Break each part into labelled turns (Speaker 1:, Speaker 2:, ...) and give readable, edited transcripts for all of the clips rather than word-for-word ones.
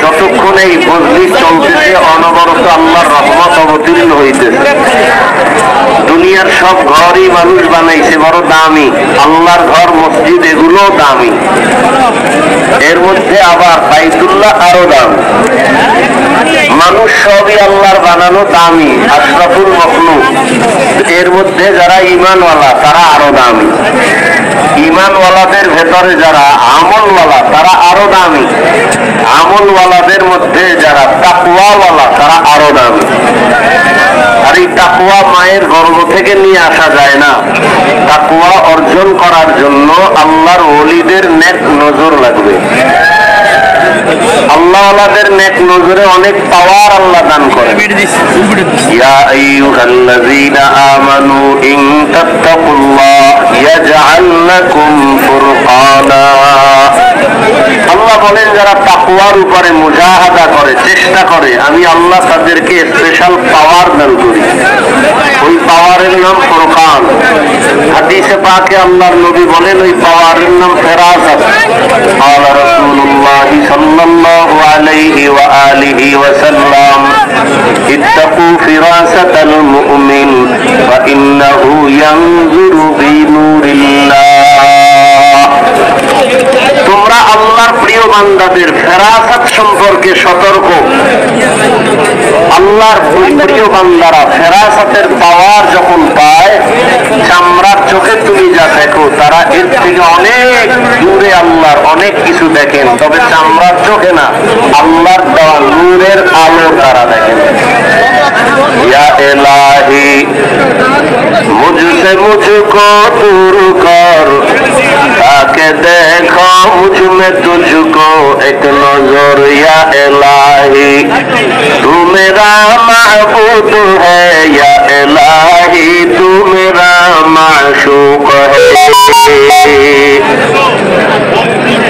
Speaker 1: যতক্ষণ এই মজলিস চলতেছে অনবরত আল্লাহর রহমত অবতীর্ণ হইতেছে। দুনিয়ার সব ঘরই মানুষ বানাইছে বড় দামি, আল্লাহর ঘর মসজিদ এগুলো দামি, এর মধ্যে আবার বাইতুল্লাহ আরো দামি। মানুষ সবই আল্লাহর বানানো দামি, আশরাফুল মখলুক, এর মধ্যে যারা ঈমানওয়ালা তারা আরো দামি। ঈমানওয়ালাদের ভেতরে যারা আমলওয়ালা তারা আরো দামি, আমলওয়ালাদের মধ্যে যারা তাকওয়াওয়ালা তারা আরো দামি। আর এই তাকওয়া মায়ের গর্ভ থেকে নিয়ে আসা যায় না। তাকওয়া অর্জন করার জন্য আল্লাহর ওলিদের নেক নজর লাগবে। আল্লাহওয়ালাদের নেক নজরে অনেক পাওয়ার আল্লাহ দান করেন। ইয়া আইয়ুহাল্লাযীনা আমানু ইন তাত্তাকুল্লাহ ইয়াজআল লাকুম ফুরকানা। আল্লাহ বলেন যারা তাকওয়ার উপরে মুজাহাদা করে, চেষ্টা করে, আমি আল্লাহ তাদেরকে স্পেশাল পাওয়ার দান করি। ওই পাওয়ারের নাম ফুরকান। হাদিসে পাকে আল্লাহর নবী বলেন ওই পাওয়ারের নাম ফেরাসাত। قال رسول الله صلى الله عليه وآله وسلم اتقوا فراسة المؤمن فإنه ينظر بنور الله। তোমরা আল্লাহর প্রিয় বান্দাদের ফেরাসাত সম্পর্কে সতর্ক। আল্লাহর প্রিয় বান্দারা ফেরাসাতের পাওয়ার যখন পায়, চামড়ার চোখে তুমি যা দেখো তারা এর থেকে অনেক দূরে আল্লাহর অনেক কিছু দেখেন, তবে চামড়ার চোখে না, আল্লাহর দেওয়া নূরের আলো তারা দেখেন। ইয়া ইলাহি মুঝসে মুঝকো দূর কর, তাকে দেখো মুঝ में तुझको एक नजर। या इलाही तू मेरा महबूब है, या इलाही तू मेरा माशूक है।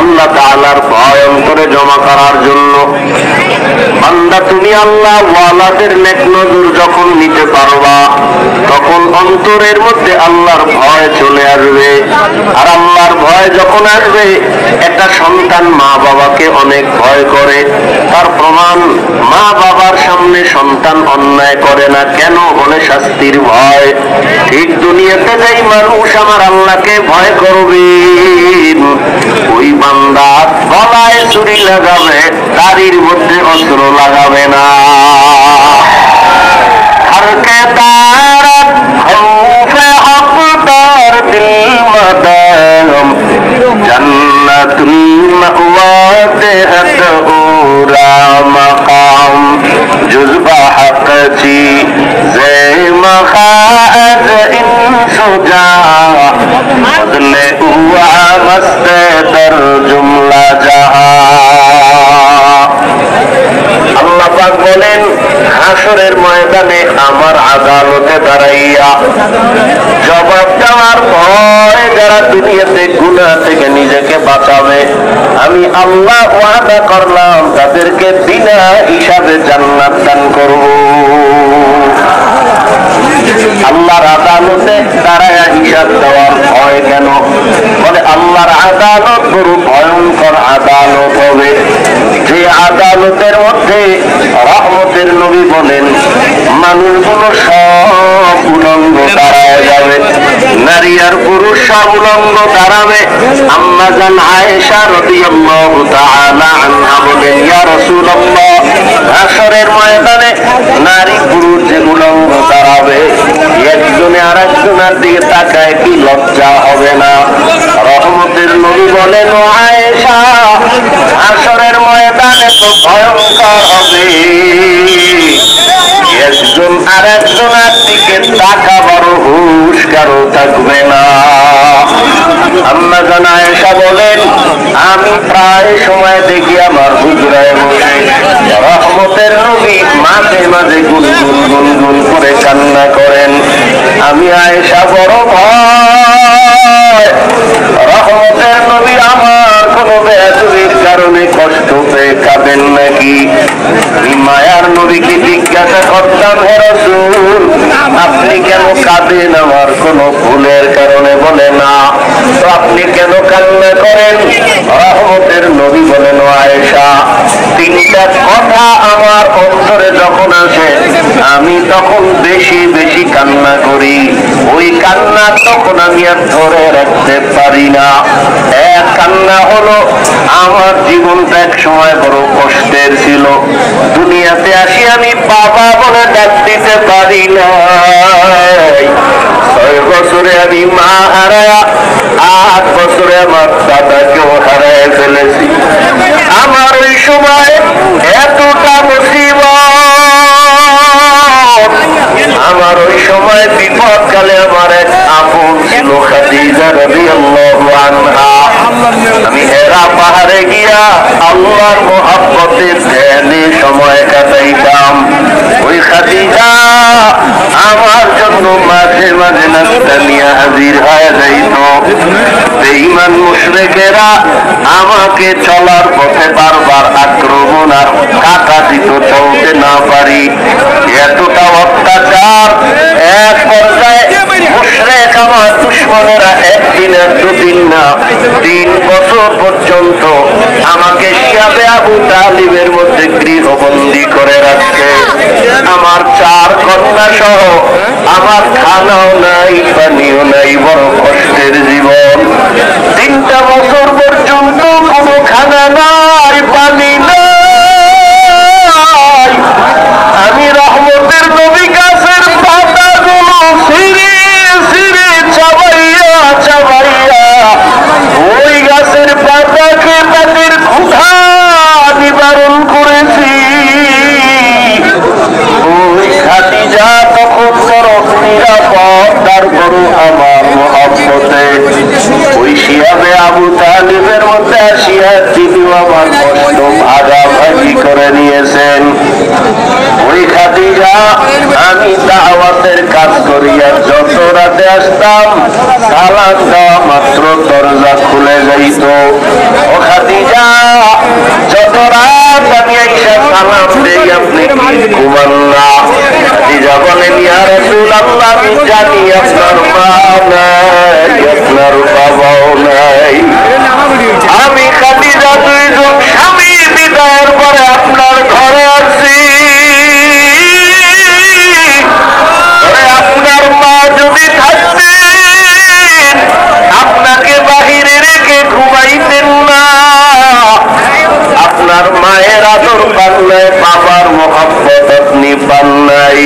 Speaker 1: আল্লাহ তাআলার ভয় অন্তরে জমা করার জন্য বান্দা তুমি আল্লাহ ওয়ালাদের নেক নজর যখন নিতে পারবা, তখন অন্তরের মধ্যে আল্লাহর ভয় চলে আসবে। আর আল্লাহর ভয় যখন আসবে, একটা সন্তান মা বাবাকে অনেক ভয় করে। তার প্রমাণ, মা বাবার সামনে সন্তান অন্যায় করে না কেন? বলে শাস্তির ভয়। ঠিক দুনিয়াতে যেই মানুষ আমার আল্লাহকে ভয় করবে, ওই বান্দা গলায় ছুরি লাগাবে, দাড়ির মধ্যে অস্ত্র লাগাবে না। হরকে তারাত খৌফে হকদার দিল মদাম, জান্নাতুল মাওয়া দেহত উরা মাকাম, জুজবা হকচি জে মখাজ ইনসুজা, বদলে হুয়া মস্ত দর জুমলা জাহা। আল্লাহ পাক বলেন হাসরের ময়দানে আমার আদালতে দাঁড়াইয়া জবাব দেওয়ার ভয় যারা দুনিয়াতে গুনাহ থেকে নিজেকে বাঁচাবে, আমি আল্লাহ ওয়াদা করলাম তাদেরকে বিনা হিসাবে জান্নাত দান করব। আল্লাহর আদালতে দাঁড়ায়া হিসাব দেওয়ার ভয় কেন? বলে আল্লাহর আদালত বড় ভয়ঙ্কর আদালত হবে। যে আদালতের মধ্যে রহমতের নবী বলেন মানুষগুলো সব উলঙ্গ দাঁড়ায় যাবে, নারী আর পুরুষ সব উলঙ্গ দাঁড়াবে। আম্মা জান আয়েশা রাদিয়াল্লাহু তাআলা আনহা বলেন, ইয়া রাসূলুল্লাহ, হাসরের ময়দানে নারী পুরুষ যে উলঙ্গ দাঁড়াবে, একজনে আর একজনের দিকে তাকায় কি লজ্জা হবে না? রহমতের নবী বলেন, ও আয়েশা, হাসরের ময়দানে তো ভয়ঙ্কর হবে, একজন আর একজনের দিকে তাকাবার হুঁশ কারো থাকবে না। আম্মা জান আয়েশা বলেন, আমি প্রায় সময় দেখি আমার হুজরায় বসে রহমতের নবী মাঝে মাঝে গুনগুন গুনগুন করে কান্না করেন। আমি আয়েশা বড় ভয়, রহমতের নবী আমার কোন বেয়াদবির কারণে কষ্ট পেয়ে কাঁদেন নাকি? মায়ার নবীকে জিজ্ঞাসা করতাম, হে রাসূল, আপনি কেন কাঁদেন আমার কোন ভুলের কারণে? বলে না। তো আপনি কেন কান্না করেন? রহমতের নবী বলেন, ও আয়েশা, বছরে যখন আসে আমি তখন বেশি বেশি কান্না করি। ওই কান্না তখন আমি আর ধরে রাখতে পারি না। এক কান্না হলো আমার জীবনটা এক সময় বড় কষ্টের ছিল। দুনিয়াতে আসি আমি বাবা বলে ডাক দিতে পারি না। 6 বছরে আমি মা হারায়া, 8 বছরে আমার দাদাকেও হারায় ফেলেছি। আমার ওই সময় এতটা মুসিবত, আমার ওই সময় বিপদকালে আমার এক আপন ছিল খাদিজা রাদিয়াল্লাহু আনহা। আমি হেরা পাহাড়ে গিয়া আল্লাহর মহব্বতের ধ্যানে সময় কাটাইতাম। ওই খাদিজা আমার জন্য মাঝে মাঝে নাস্তা নিয়ে হাজির হয়ে যাইত। বেঈমান মুশরিকেরা আমাকে চলার পথে বারবার আক্রমণ আর কাটা দিত, চলতে না পারি। এতটা অত্যাচার, এক পর্যায়ে মুশরিক আমার দুশমনেরা একদিন আর দুদিন না 3 বছর পর্যন্ত আমাকে শিয়াবে আবু তালিবের মধ্যে গৃহবন্দী করে রাখছে। আমার 4 কন্যা সহ আমার খানাও নাই, পানিও নাই, বড় কষ্টের জীবন। 3টা বছর পর্যন্ত কোনো খানা নাই, পানি নাই। আমি রহমতের নবী গাছের পাতাগুলো ছিঁড়ে ছিঁড়ে চাবাইয়া চাবাইয়া ওই গাছের পাতাকে তাদের ক্ষুধা নিবারণ করেছি। ওই খাদিজা তখন বড় নিরাপদ, তারপরও আমার মহব্বতে ওই শিয়াবে আবু তালিবের মধ্যে আসিয়া তিনিও আমার কষ্ট ভাগাভাগি করে নিয়েছেন। ওই খাদিজা আমি দাওয়াতের কাজ করিয়া যত রাতে আসতাম সালাম দেওয়া মাত্র দরজা খুলে যাইত। ও খাদিজা, যত রাত আমি আইসা সালাম দেই আপনি কি ঘুমান না? খাদিজা বলেন, ইয়া রাসূলুল্লাহ, আমি জানি আপনার মা নাই, আপনার বাবাও নাই। আমি খাদিজা 2 জন স্বামী বিদায়ের পরে আপনার ঘরে আছি। আপনার মা যদি থাকতেন আপনাকে বাহিরে রেখে ঘুমাইতেন না। আপনার মায়ের আদর পান নাই, বাবার মহব্বত আপনি পান নাই।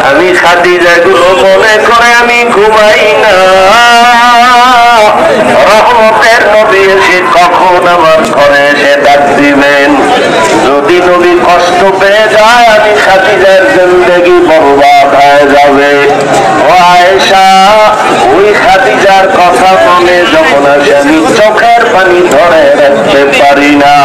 Speaker 1: আমি খাদিজা গুলো মনে করে আমি ঘুমাই না। রহমতের নবী এসে কখন আমার ঘরে এসে ডাক দিবেন। যদি নবী কষ্ট পেয়ে যায় আমি খাদিজার জিন্দেগি বরবাদ হয়ে যাবে। ও আয়েশা, ওই খাদিজার কথা মনে যখন আসে আমি চোখের পানি ধরে রাখতে পারি না।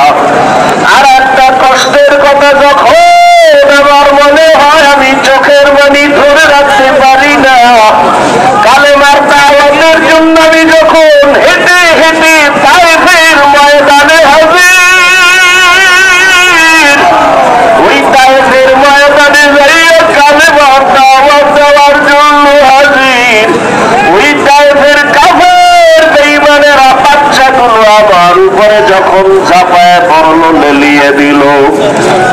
Speaker 1: আর একটা কষ্টের কথা যখন আমার মনে হয় আমি চোখের পানি ধরে রাখতে পারি না। কালেমার দাওয়াতের জন্য আমি যখন হেঁটে হেঁটে তায়েফের ময়দানে হাজির, ওই তায়েফের ময়দানে যাইয়া কালেমার দাওয়াত দেওয়ার জন্য হাজির, ওই তায়েফের কাফের বেঈমানেরা বাচ্চাগুলো আমার উপরে যখন চাপায় পড়লো, লেলিয়ে দিল।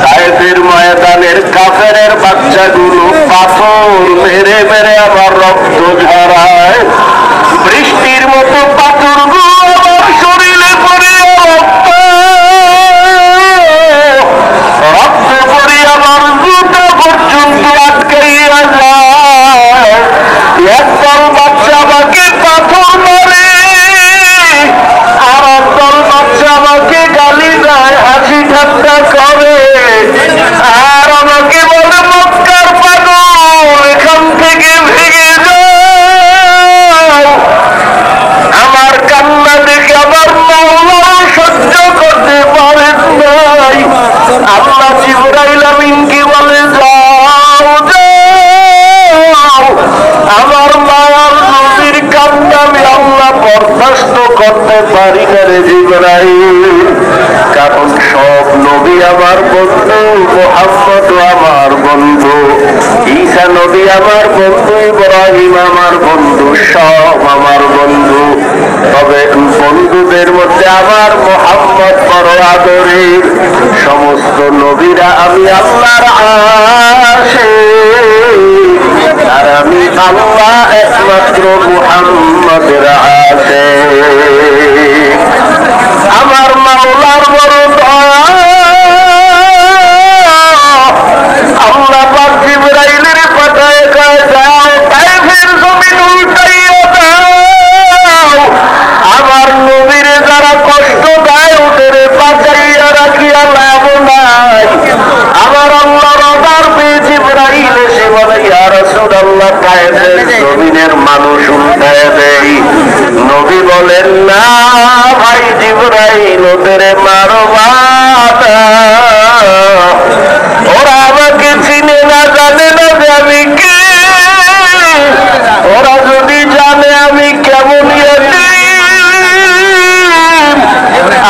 Speaker 1: তায়েফের ময়দানের কাফেরের বাচ্চাগুলো পাথর মেরে মেরে আমার রক্ত ঝরায়। বৃষ্টির মতো পাথরগুলো আমার শরীরে পড়ে রক্ত পড়ে আমার জুতা পর্যন্ত আটকাইয়া যায়। একদল বাচ্চা আমাকে পাথর মারে, আর একদল বাচ্চা আমাকে গালি দেয়, হাসি ঠাট্টা করে, আর আমাকে বলে মক্কার পাগল, এখান থেকে ভেঙে যাও। আমার কান্না দেখে আমার মাওলা সহ্য করতে পারেন নাই। আল্লাহ জিবরাইল আমিনকে বলে, যাও যাও, আমার মায়ার নবীর কান্না আমি আল্লাহ বরদাস্ত করতে পারি না রে জিবরাইল। কারণ সব নবী আমার বন্ধু, মুহাম্মদ আমার বন্ধু, ঈসা নবী আমার বন্ধু, ইব্রাহিম আমার বন্ধু, সব আমার বন্ধু। তবে বন্ধুদের মধ্যে আমার মুহাম্মদ বড় আদরের। সমস্ত নবীরা আমি আল্লাহর আশিক আর আমি আল্লাহ একমাত্র মুহাম্মদের আশিক। আমার মাওলার বড় দয়া, আল্লাহ পাক জিবরাইলের পাঠায় কয় যাও তায়েফের জমিন উল্টাইয়া দাও, আমার নবীরে যারা কষ্ট দেয় ওদের বাঁচাইয়া রাখিয়া লাভ নাই। আমার আল্লাহ রবার পেয়ে জিবরাইল এসে বলে ইয়া রাসূলুল্লাহ তায়েফের জমিনের মানুষ উল্টায় দেই। নবী বলেন না ভাই জিবরাইল ওদের মারবা না, ওরা আমাকে চিনে না জানে না যে আমি কে, ওরা যদি জানে আমি কেমন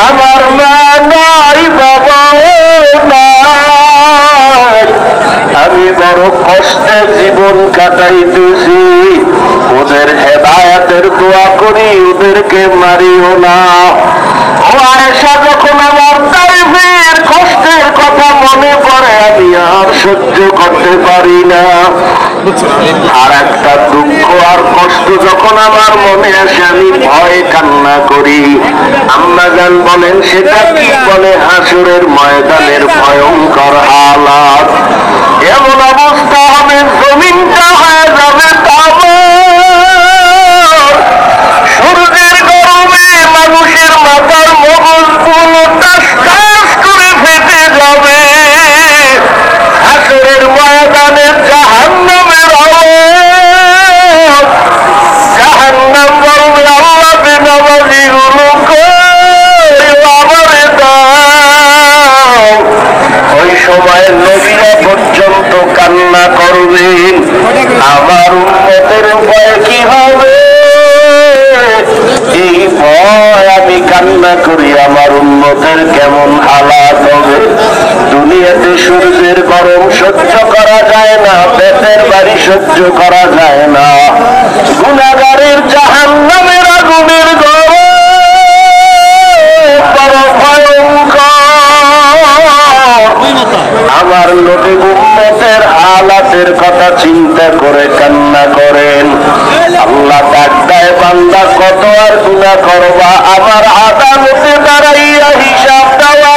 Speaker 1: আমার মা নাই বাবাও নাই, আমি বড় কষ্টে জীবন কাটাইতেছি, ওদের হেদায়েতের দোয়া করি ওদেরকে মারিও না। ও আয়েশা যখন আমার তায়েফের কষ্টের কথা মনে পড়ে আমি আর সহ্য করতে পারি না। আর একটা দুঃখ আর কষ্ট যখন আমার মনে আসে আমি ভয়ে কান্না করি। আম্মা জান বলেন সেটা কি? বলে হাসরের ময়দানের ভয়ঙ্কর হালাত। এমন অবস্থা হবে জমিনটা হয়ে যাবে সূর্যের গরমে মানুষের মাথার মগজগুলো টাস টাস করে ফেটে যাবে। হাসরের ময়দানের জাহান্নামের আওয়াজ, জাহান্নাম বলবে আল্লাহ বেনামাজিগুলো আমারে দাও। ওই সময় নবীরা পর্যন্ত কান্না করবেন আমার উম্মতের ভয় কি হবে। এই ভয় আমি কান্না করি আমার উম্মতের কেমন হালাত হবে। দুনিয়াতে সূর্যের গরম সহ্য করা যায় না, পেটের বাড়ি সহ্য করা যায় না, গুনাহগারের জাহান্নামের আগুনের গরম বড় ভয়ঙ্কর। আমার নবী উম্মতের হালাতের কথা চিন্তা করে কান্না করেন। আল্লাহ ডাক দেয় বান্দা কত আর গুনাহ করবা, আমার আদালতে দাঁড়াইয়া হিসাব দেওয়া